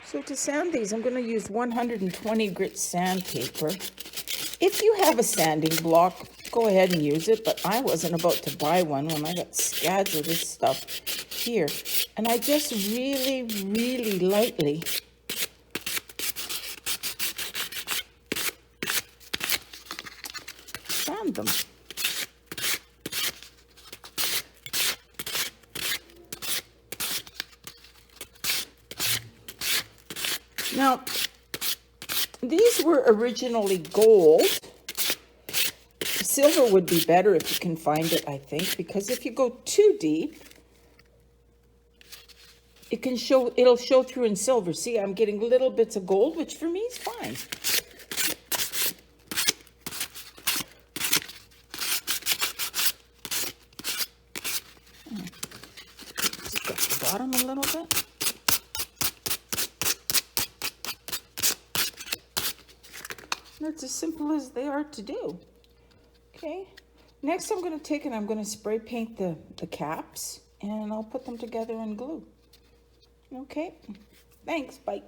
So to sand these, I'm going to use 120 grit sandpaper. If you have a sanding block, go ahead and use it, but I wasn't about to buy one when I got scads of this stuff here. And I just really, really lightly sand them. Now, these were originally gold. Silver would be better if you can find it, I think, because if you go too deep, it'll show through in silver. See, I'm getting little bits of gold, which for me is fine. Just got the bottom a little bit. That's as simple as they are to do. Okay, next I'm going to take and I'm going to spray paint the caps, and I'll put them together and glue. Okay, thanks, bye.